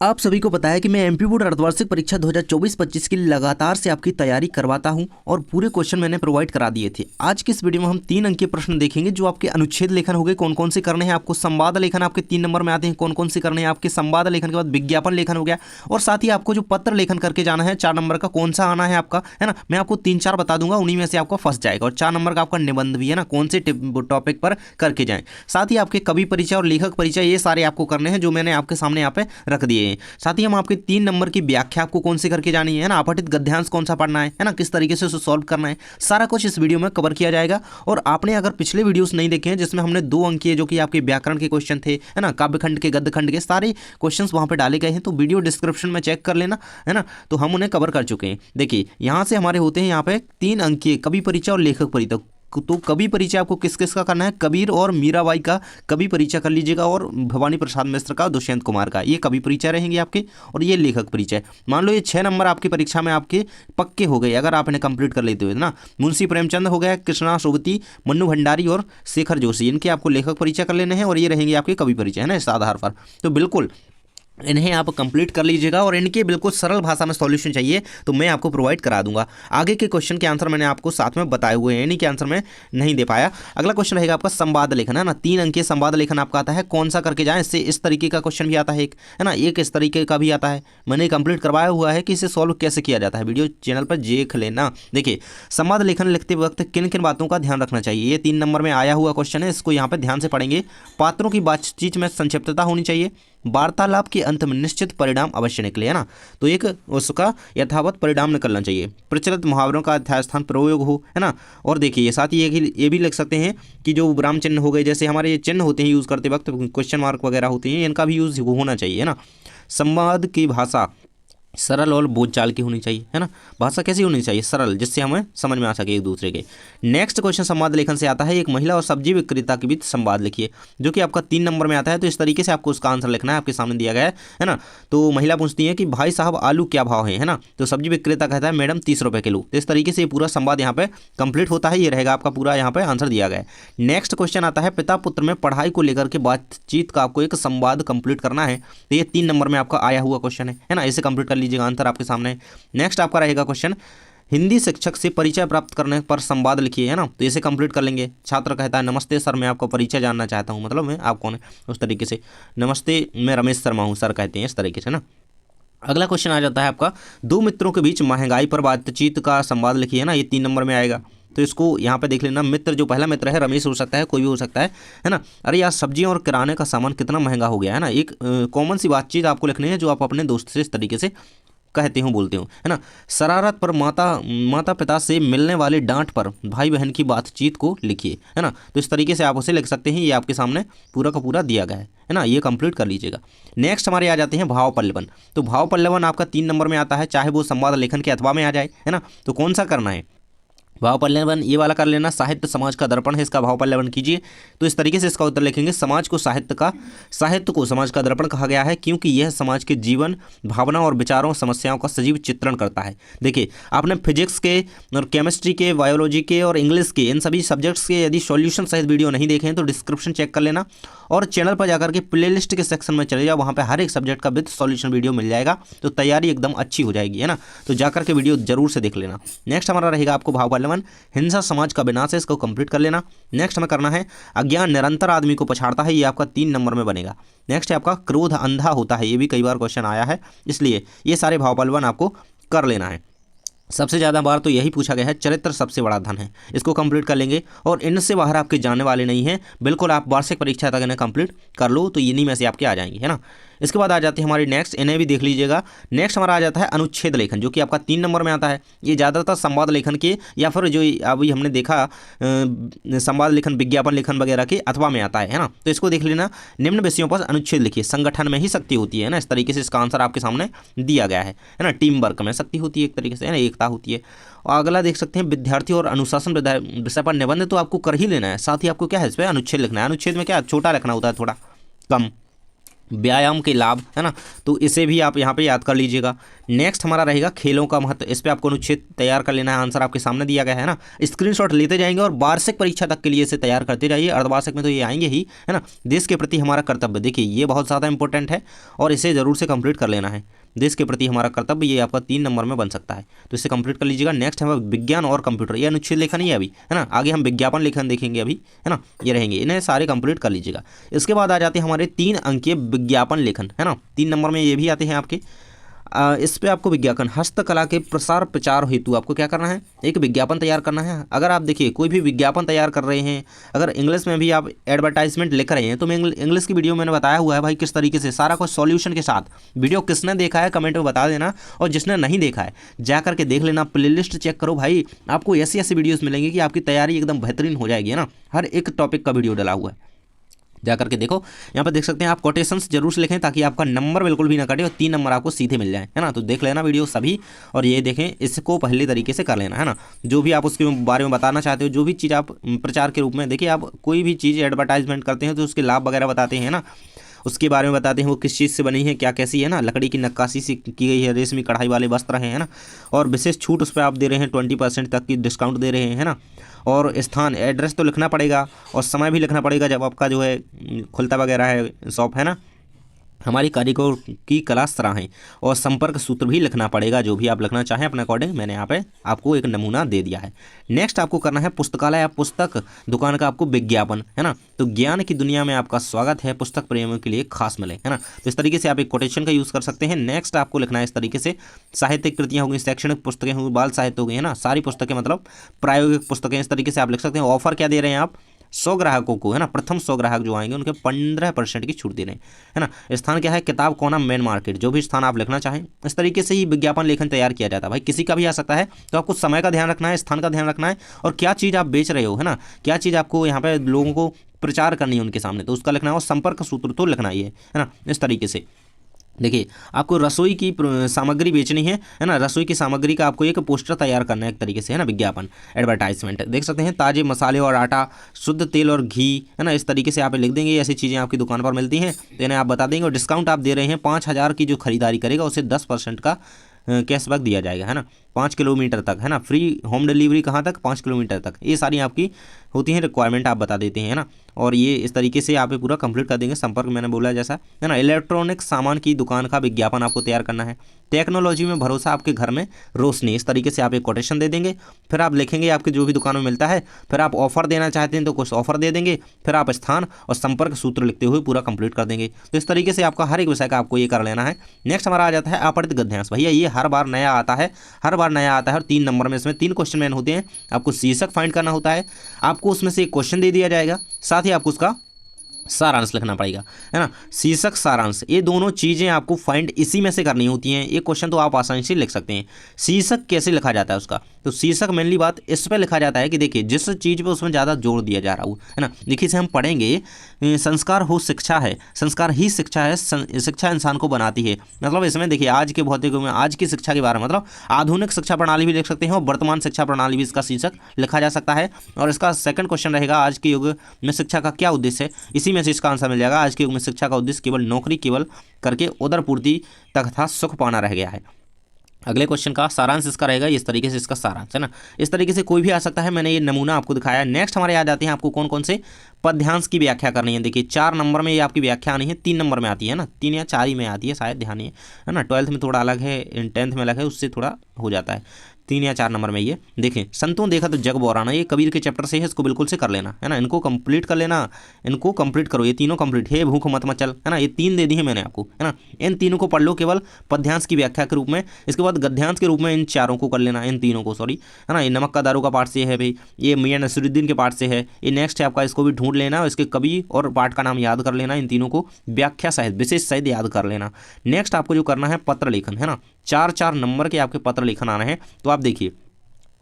आप सभी को पता है कि मैं एमपी बोर्ड अर्धवार्षिक परीक्षा 2024-25 की लगातार से आपकी तैयारी करवाता हूं और पूरे क्वेश्चन मैंने प्रोवाइड करा दिए थे। आज की इस वीडियो में हम 3 अंक के प्रश्न देखेंगे जो आपके अनुच्छेद लेखन हो गए, कौन कौन से करने हैं आपको, संवाद लेखन आपके 3 नंबर में आते हैं, कौन कौन से करने हैं आपके, संवाद लेखन के बाद विज्ञापन लेखन हो गया, और साथ ही आपको जो पत्र लेखन करके जाना है 4 नंबर का, कौन सा आना है आपका, है ना। मैं आपको 3-4 बता दूंगा, उन्हीं में से आपका फंस जाएगा। और 4 नंबर का आपका निबंध भी है ना, कौन से टॉपिक पर करके जाएं। साथ ही आपके कवि परिचय और लेखक परिचय, ये सारे आपको करने हैं जो मैंने आपके सामने यहाँ पे रख दिए हैं। साथ ही हम आपके 3 नंबर की व्याख्या आपको कौन सी करके जानी है ना, अपठित गद्यांश कौन सा पढ़ना है ना, किस तरीके से उसे सॉल्व करना है, सारा कुछ इस वीडियो में कवर किया जाएगा। और आपने अगर पिछले वीडियोस नहीं देखे हैं जिसमें हमने 2 अंक किए जो कि आपके व्याकरण के क्वेश्चन थे, है ना, काव्यखंड के, गद्यखंड के, सारे क्वेश्चंस वहां पे डाले गए हैं, तो वीडियो डिस्क्रिप्शन में चेक कर लेना, है ना। तो हम उन्हें कवर कर चुके हैं। देखिए यहाँ से हमारे होते हैं यहाँ पे 3 अंक के कवि परिचय और लेखक परिचय। तो कवि परिचय आपको किस किस का करना है, कबीर और मीराबाई का कवि परिचय कर लीजिएगा, और भवानी प्रसाद मिश्र का, दुष्यंत कुमार का, ये कवि परिचय रहेंगे आपके। और ये लेखक परिचय, मान लो ये 6 नंबर आपकी परीक्षा में आपके पक्के हो गए अगर आप इन्हें कंप्लीट कर लेते हुए ना। मुंशी प्रेमचंद हो गया, कृष्णा सोबती, मन्नू भंडारी और शेखर जोशी, इनके आपको लेखक परिचय कर लेने हैं, और ये रहेंगे आपके कवि परिचय, है ना, इस आधार पर। तो बिल्कुल इन्हें आप कंप्लीट कर लीजिएगा, और इनके बिल्कुल सरल भाषा में सॉल्यूशन चाहिए तो मैं आपको प्रोवाइड करा दूंगा। आगे के क्वेश्चन के आंसर मैंने आपको साथ में बताए हुए हैं, इन्हीं के आंसर मैं नहीं दे पाया। अगला क्वेश्चन रहेगा आपका संवाद लेखन, है ना। 3 अंक के संवाद लेखन आपका आता है, कौन सा करके जाएं। इससे इस तरीके का क्वेश्चन भी आता है एक, है ना, एक इस तरीके का भी आता है। मैंने कंप्लीट करवाया हुआ है कि इसे सॉल्व कैसे किया जाता है, वीडियो चैनल पर देख लेना। देखिए संवाद लेखन लिखते वक्त किन किन बातों का ध्यान रखना चाहिए, ये 3 नंबर में आया हुआ क्वेश्चन है, इसको यहाँ पे ध्यान से पढ़ेंगे। पात्रों की बातचीत में संक्षिप्तता होनी चाहिए, वार्तालाप के अंत में निश्चित परिणाम अवश्य निकले, है ना, तो एक उसका यथावत परिणाम निकलना चाहिए। प्रचलित मुहावरों का यथास्थान प्रयोग हो, है ना। और देखिए ये साथ ही ये भी लिख सकते हैं कि जो विराम चिन्ह हो गए, जैसे हमारे ये चिन्ह होते हैं यूज़ करते वक्त, क्वेश्चन मार्क वगैरह होते हैं, इनका भी यूज़ होना चाहिए, है ना। संवाद की भाषा सरल और बोलचाल की होनी चाहिए, है ना। भाषा कैसी होनी चाहिए, सरल, जिससे हमें समझ में आ सके एक दूसरे के। नेक्स्ट क्वेश्चन संवाद लेखन से आता है, एक महिला और सब्जी विक्रेता के बीच संवाद लिखिए, जो कि आपका 3 नंबर में आता है। तो इस तरीके से आपको उसका आंसर लिखना है, आपके सामने दिया गया है ना। तो महिला पूछती है कि भाई साहब आलू क्या भाव है ना। तो सब्जी विक्रेता कहता है मैडम 30 रुपये किलो। तो इस तरीके से पूरा संवाद यहाँ पे कंप्लीट होता है, ये रहेगा आपका पूरा यहाँ पे आंसर दिया गया है। नेक्स्ट क्वेश्चन आता है, पिता पुत्र में पढ़ाई को लेकर के बातचीत का आपको एक संवाद कंप्लीट करना है। तो ये 3 नंबर में आपका आया हुआ क्वेश्चन है ना, इसे कंप्लीट कर लीजिएगा, आंसर आपके सामने। नेक्स्ट आपका रहेगा क्वेश्चन, हिंदी शिक्षक से परिचय प्राप्त करने पर संवाद लिखिए, है ना। तो इसे कंप्लीट कर लेंगे। छात्र कहता है नमस्ते सर, मैं आपका परिचय जानना चाहता हूं, मतलब मैं आप कौन है, उस तरीके से। नमस्ते मैं रमेश शर्मा हूं सर, कहते हैं इस तरीके से ना। अगला क्वेश्चन आ जाता है आपका, 2 मित्रों के बीच महंगाई पर बातचीत का संवाद लिखिए, है ना, ये 3 नंबर में आएगा। तो इसको यहाँ पे देख लेना, मित्र जो पहला मित्र है रमेश हो सकता है, कोई भी हो सकता है ना। अरे यार सब्जियां और किराने का सामान कितना महंगा हो गया, है ना। एक कॉमन सी बातचीत आपको लिखनी है जो आप अपने दोस्त से इस तरीके से कहते हो, बोलते हो, है ना। शरारत पर माता पिता से मिलने वाले डांट पर भाई बहन की बातचीत को लिखिए, है ना। तो इस तरीके से आप उसे लिख सकते हैं, ये आपके सामने पूरा का पूरा दिया गया है ना, ये कंप्लीट कर लीजिएगा। नेक्स्ट हमारे आ जाते हैं भाव पल्लवन। तो भाव पल्लवन आपका 3 नंबर में आता है, चाहे वो संवाद लेखन के अथवा में आ जाए, है ना। तो कौन सा करना है, भाव पल्लवन ये वाला कर लेना। साहित्य समाज का दर्पण है, इसका भाव पल्लवन कीजिए। तो इस तरीके से इसका उत्तर लिखेंगे, साहित्य को समाज का दर्पण कहा गया है क्योंकि यह समाज के जीवन, भावना और विचारों, समस्याओं का सजीव चित्रण करता है। देखिए आपने फिजिक्स के और केमिस्ट्री के, बायोलॉजी के और इंग्लिश के, इन सभी सब्जेक्ट्स के यदि सॉल्यूशन सहित वीडियो नहीं देखे हैं तो डिस्क्रिप्शन चेक कर लेना, और चैनल पर जाकर के प्लेलिस्ट के सेक्शन में चले जाओ, वहाँ पे हर एक सब्जेक्ट का विद सॉल्यूशन वीडियो मिल जाएगा, तो तैयारी एकदम अच्छी हो जाएगी, है ना। तो जाकर के वीडियो जरूर से देख लेना। नेक्स्ट हमारा रहेगा आपको भाव पल्लवन, हिंसा समाज का विनाश है, इसको कंप्लीट कर लेना। नेक्स्ट हमें करना है, अज्ञान निरंतर आदमी को पछाड़ता है, ये आपका 3 नंबर में बनेगा। नेक्स्ट है आपका, क्रोध अंधा होता है, ये भी कई बार क्वेश्चन आया है, इसलिए ये सारे भाव पल्लवन आपको कर लेना है। सबसे ज़्यादा बार तो यही पूछा गया है, चरित्र सबसे बड़ा धन है, इसको कंप्लीट कर लेंगे, और इनसे बाहर आपके जाने वाले नहीं हैं, बिल्कुल आप वार्षिक परीक्षा तक इन्हें कंप्लीट कर लो तो इन्हीं में से आपके आ जाएंगे, है ना। इसके बाद आ जाती है हमारी नेक्स्ट, इन्हें भी देख लीजिएगा। नेक्स्ट हमारा आ जाता है अनुच्छेद लेखन, जो कि आपका 3 नंबर में आता है। ये ज़्यादातर संवाद लेखन के, या फिर जो अभी हमने देखा संवाद लेखन, विज्ञापन लेखन वगैरह के अथवा में आता है ना। तो इसको देख लेना, निम्न विषयों पर अनुच्छेद लिखिए, संगठन में ही शक्ति होती है ना, इस तरीके से इसका आंसर आपके सामने दिया गया है ना। टीम वर्क में शक्ति होती है एक तरीके से, है ना, एकता होती है। और अगला देख सकते हैं, विद्यार्थी और अनुशासन विषय पर निबंध तो आपको कर ही लेना है, साथ ही आपको क्या है इस पर अनुच्छेद लिखना है। अनुच्छेद में क्या छोटा लिखना होता है, थोड़ा कम, व्यायाम के लाभ, है ना, तो इसे भी आप यहाँ पे याद कर लीजिएगा। नेक्स्ट हमारा रहेगा खेलों का महत्व, इस पे आपको अनुच्छेद तैयार कर लेना है, आंसर आपके सामने दिया गया है ना, स्क्रीनशॉट लेते जाएंगे और वार्षिक परीक्षा तक के लिए इसे तैयार करते जाइए, अर्धवार्षिक में तो ये आएंगे ही, है ना। देश के प्रति हमारा कर्तव्य, देखिए ये बहुत ज़्यादा इंपॉर्टेंट है और इसे ज़रूर से कंप्लीट कर लेना है। देश के प्रति हमारा कर्तव्य, ये आपका 3 नंबर में बन सकता है, तो इसे कंप्लीट कर लीजिएगा। नेक्स्ट है विज्ञान और कंप्यूटर, ये अनुच्छेद लेखन ही है अभी, है ना, आगे हम विज्ञापन लेखन देखेंगे अभी, है ना, ये रहेंगे, इन्हें सारे कंप्लीट कर लीजिएगा। इसके बाद आ जाते हैं हमारे 3 अंकीय विज्ञापन लेखन, है ना, 3 नंबर में ये भी आते हैं आपके। इस पे आपको विज्ञापन हस्तकला के प्रसार प्रचार हेतु आपको क्या करना है, एक विज्ञापन तैयार करना है। अगर आप देखिए कोई भी विज्ञापन तैयार कर रहे हैं, अगर इंग्लिश में भी आप एडवर्टाइजमेंट लिख रहे हैं, तो मैं इंग्लिश की वीडियो मैंने बताया हुआ है भाई किस तरीके से, सारा कुछ सॉल्यूशन के साथ। वीडियो किसने देखा है कमेंट में बता देना, और जिसने नहीं देखा है जा करके देख लेना, प्लेलिस्ट चेक करो भाई, आपको ऐसी ऐसी वीडियोज़ मिलेंगी कि आपकी तैयारी एकदम बेहतरीन हो जाएगी, है ना। हर एक टॉपिक का वीडियो डला हुआ है, जा करके देखो। यहाँ पर देख सकते हैं आप, कोटेशंस जरूर से लिखें ताकि आपका नंबर बिल्कुल भी ना कटे और 3 नंबर आपको सीधे मिल जाए, है ना। तो देख लेना वीडियो सभी, और ये देखें, इसको पहले तरीके से कर लेना, है ना। जो भी आप उसके बारे में बताना चाहते हो, जो भी चीज़ आप प्रचार के रूप में, देखिए आप कोई भी चीज़ एडवर्टाइजमेंट करते हैं तो उसके लाभ वगैरह बताते हैं ना, उसके बारे में बताते हैं वो किस चीज़ से बनी है, क्या कैसी है ना, लकड़ी की नक्काशी से की गई है, रेशमी कढ़ाई वाले वस्त्र हैं, है ना, और विशेष छूट उस पर आप दे रहे हैं, 20% तक की डिस्काउंट दे रहे हैं, है ना। और स्थान एड्रेस तो लिखना पड़ेगा, और समय भी लिखना पड़ेगा जब आपका जो है खुलता वगैरह है शॉप, है ना। हमारी कारीगर की कला सराहें, और संपर्क सूत्र भी लिखना पड़ेगा, जो भी आप लिखना चाहें अपने अकॉर्डिंग, मैंने यहाँ पे आपको एक नमूना दे दिया है। नेक्स्ट आपको करना है पुस्तकालय या पुस्तक दुकान का आपको विज्ञापन, है ना। तो ज्ञान की दुनिया में आपका स्वागत है, पुस्तक प्रेमियों के लिए खास मिले, है ना। तो इस तरीके से आप एक कोटेशन का यूज़ कर सकते हैं। नेक्स्ट आपको लिखना है इस तरीके से, साहित्यिक कृतियाँ होंगी, शैक्षणिक पुस्तकें होंगी, बाल साहित्य हो गई, है ना, सारी पुस्तकें मतलब प्रायोगिक पुस्तकें, इस तरीके से आप लिख सकते हैं। ऑफर क्या दे रहे हैं आप, 100 ग्राहकों को, है ना, प्रथम 100 ग्राहक जो आएंगे उनके 15% की छूट दे रहे हैं, है ना। स्थान क्या है, किताब कोना मेन मार्केट, जो भी स्थान आप लिखना चाहें। इस तरीके से ही विज्ञापन लेखन तैयार किया जाता है भाई, किसी का भी आ सकता है। तो आपको समय का ध्यान रखना है, स्थान का ध्यान रखना है, और क्या चीज़ आप बेच रहे हो, है ना, क्या चीज़ आपको यहाँ पे लोगों को प्रचार करनी है उनके सामने, तो उसका लिखना है, और संपर्क सूत्र तो लिखना ही है ना। इस तरीके से देखिए आपको रसोई की सामग्री बेचनी है ना, रसोई की सामग्री का आपको एक पोस्टर तैयार करना है एक तरीके से, है ना, विज्ञापन एडवर्टाइजमेंट। देख सकते हैं ताजे मसाले और आटा, शुद्ध तेल और घी, है ना, इस तरीके से आप लिख देंगे, ऐसी चीज़ें आपकी दुकान पर मिलती हैं तो इन्हें आप बता देंगे। और डिस्काउंट आप दे रहे हैं, 5,000 की जो खरीदारी करेगा उसे 10% का कैशबैक दिया जाएगा, है ना, 5 किलोमीटर तक, है ना, फ्री होम डिलीवरी कहाँ तक, 5 किलोमीटर तक। ये सारी आपकी होती है रिक्वायरमेंट, आप बता देते हैं, है ना। और ये इस तरीके से आप पूरा कंप्लीट कर देंगे। संपर्क मैंने बोला जैसा, है ना। इलेक्ट्रॉनिक सामान की दुकान का विज्ञापन आपको तैयार करना है। टेक्नोलॉजी में भरोसा, आपके घर में रोशनी, इस तरीके से आप एक कोटेशन दे देंगे। फिर आप लिखेंगे आपके जो भी दुकान में मिलता है, फिर आप ऑफर देना चाहते हैं तो कुछ ऑफर दे देंगे, फिर आप स्थान और संपर्क सूत्र लिखते हुए पूरा कंप्लीट कर देंगे। तो इस तरीके से आपका हर एक विषय का आपको ये कर लेना है। नेक्स्ट हमारा आ जाता है अपठित गद्यांश। भैया ये हर बार नया आता है, हर बार नया आता है, और 3 नंबर में इसमें 3 क्वेश्चन मैन होते हैं। आपको शीर्षक फाइंड करना होता है, आपको उसमें से एक क्वेश्चन दे दिया जाएगा, साथ ही आपको उसका सारांश लिखना पड़ेगा, है ना। शीर्षक सारांश, ये दोनों चीज़ें आपको फाइंड इसी में से करनी होती हैं। एक क्वेश्चन तो आप आसानी से लिख सकते हैं। शीर्षक कैसे लिखा जाता है उसका, तो शीर्षक मेनली बात इस पर लिखा जाता है कि देखिए जिस चीज़ पे उसमें ज़्यादा जोर दिया जा रहा हो, है ना। देखिए इसे हम पढ़ेंगे, संस्कार हो शिक्षा है, संस्कार ही शिक्षा है, शिक्षा इंसान को बनाती है। मतलब इसमें देखिए आज के भौतिक युग में आज की शिक्षा के बारे में, मतलब आधुनिक शिक्षा प्रणाली भी लिख सकते हैं और वर्तमान शिक्षा प्रणाली भी इसका शीर्षक लिखा जा सकता है। और इसका सेकंड क्वेश्चन रहेगा आज के युग में शिक्षा का क्या उद्देश्य है, इसी में से इसका आंसर मिल जाएगा। आज के युग में शिक्षा का उद्देश्य केवल नौकरी केवल करके उदर पूर्ति तथा सुख पाना रह गया है। अगले क्वेश्चन का सारांश इसका रहेगा, इस तरीके से इसका सारांश, है ना। इस तरीके से कोई भी आ सकता है, मैंने ये नमूना आपको दिखाया। नेक्स्ट हमारे याद आते हैं आपको कौन कौन से पद्यांश की व्याख्या करनी है। देखिए 4 नंबर में ये आपकी व्याख्या आनी है, 3 नंबर में आती है ना, 3 या 4 ही में आती है शायद, ध्यान नहीं है ना। 12th में थोड़ा अलग है, 10th में अलग है, उससे थोड़ा हो जाता है। 3 या 4 नंबर में ये देखें, संतों देखा तो जग बोराना, ये कबीर के चैप्टर से है, इसको बिल्कुल से कर लेना, है ना। इनको कंप्लीट कर लेना, इनको कंप्लीट करो, ये तीनों कंप्लीट है। भूख मत मचल, है ना, ये 3 दे दी है मैंने आपको, है ना। इन तीनों को पढ़ लो केवल पद्यांश की व्याख्या के रूप में। इसके बाद गद्यांश के रूप में इन 4 को कर लेना, इन 3 को, सॉरी, है ना। ये नमक का दारू का पाठ से है भाई, ये मियां नसीरुद्दीन के पाठ से है, ये नेक्स्ट है आपका, इसको भी ढूंढ लेना, इसके कवि और पाठ का नाम याद कर लेना, इन तीनों को व्याख्या सहित विशेष सहित याद कर लेना। नेक्स्ट आपको जो करना है पत्र लेखन, है ना। 4-4 नंबर के आपके पत्र लेखन आना है। तो आप देखिए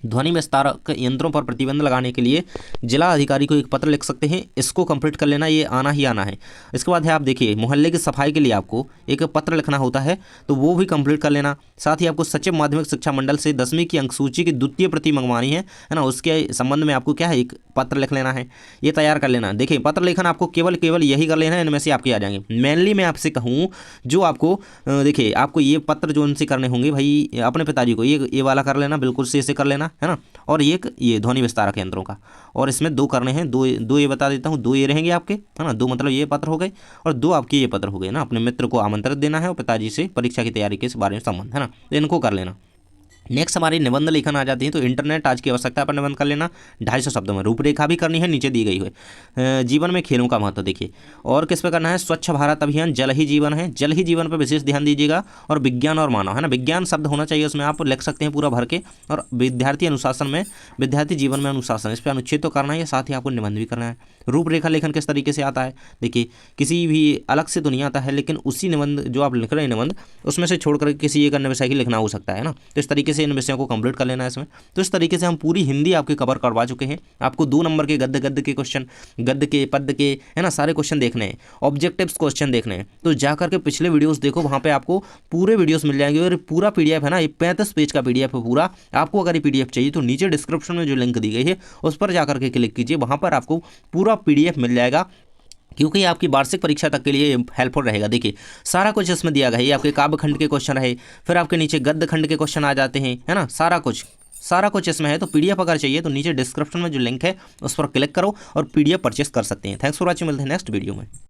ध्वनि विस्तारक यंत्रों पर प्रतिबंध लगाने के लिए जिला अधिकारी को एक पत्र लिख सकते हैं। इसको कंप्लीट कर लेना, ये आना ही आना है। इसके बाद है आप देखिए मोहल्ले की सफाई के लिए आपको एक पत्र लिखना होता है, तो वो भी कंप्लीट कर लेना। साथ ही आपको सचिव माध्यमिक शिक्षा मंडल से 10वीं की अंक सूची की द्वितीय प्रति मंगवानी है ना, उसके संबंध में आपको क्या है एक पत्र लिख लेना है, ये तैयार कर लेना। देखिए पत्र लेखन आपको केवल यही कर लेना है, इनमें से आपके आ जाएंगे। मेनली मैं आपसे कहूँ जो आपको देखिए आपको ये पत्र जो उनसे करने होंगे भाई अपने पिताजी को ये वाला कर लेना, बिल्कुल से कर लेना है ना। और एक ये ध्वनि विस्तारक यंत्रों का, और इसमें 2 करने हैं, दो ये बता देता हूँ, 2 ये रहेंगे आपके है ना, 2 मतलब ये पत्र हो गए और 2 आपके ये पत्र हो गए ना। अपने मित्र को आमंत्रित देना है और पिताजी से परीक्षा की तैयारी के बारे में संबंध है ना, तो इनको कर लेना। नेक्स्ट हमारी निबंध लेखन आ जाती है, तो इंटरनेट आज की आवश्यकता पर निबंध कर लेना 250 शब्दों में। रूपरेखा भी करनी है, नीचे दी गई है। जीवन में खेलों का महत्व देखिए, और किस पे करना है, स्वच्छ भारत अभियान, जल ही जीवन है, जल ही जीवन पर विशेष ध्यान दीजिएगा। और विज्ञान और मानव है ना, विज्ञान शब्द होना चाहिए उसमें, आप लिख सकते हैं पूरा भर के। और विद्यार्थी अनुशासन में, विद्यार्थी जीवन में अनुशासन, इस पर अनुच्छेद तो करना है, साथ ही आपको निबंध भी करना है। रूपरेखा लेखन किस तरीके से आता है, देखिए किसी भी अलग से तो नहीं आता है, लेकिन उसी निबंध जो आप लिख रहे हैं निबंध, उसमें से छोड़कर किसी एक अन्य विषय की लिखना हो सकता है ना। तो इस तरीके से इन विषयों को कंप्लीट कर लेना है इसमें। तो इस तरीके से हम पूरी हिंदी आपके कवर करवा चुके हैं। आपको 2 नंबर के गद्य के क्वेश्चन, गद्य के पद्य के है ना, सारे क्वेश्चन देखने हैं, ऑब्जेक्टिव्स क्वेश्चन देखने हैं। तो जाकर के पिछले वीडियोस देखो, वहाँ पे आपको पूरे वीडियोस मिल जाएंगे। और पूरा पीडीएफ है ना, ये 35 पेज का पीडीएफ है पूरा। आपको अगर ये पीडीएफ चाहिए तो नीचे डिस्क्रिप्शन में जो लिंक दी गई है उस पर जाकर के क्लिक कीजिए, वहाँ पर आपको पूरा पीडीएफ मिल जाएगा, क्योंकि आपकी वार्षिक परीक्षा तक के लिए हेल्पफुल रहेगा। देखिए सारा कुछ इसमें दिया गया है, ये आपके काव्य खंड के क्वेश्चन रहे, फिर आपके नीचे गद्य खंड के क्वेश्चन आ जाते हैं है ना, सारा कुछ इसमें है। तो पीडीएफ अगर चाहिए तो नीचे डिस्क्रिप्शन में जो लिंक है उस पर क्लिक करो और पीडीएफ परचेस कर सकते हैं। थैंक्स फॉर वॉचिंग, मिलते हैं नेक्स्ट वीडियो में।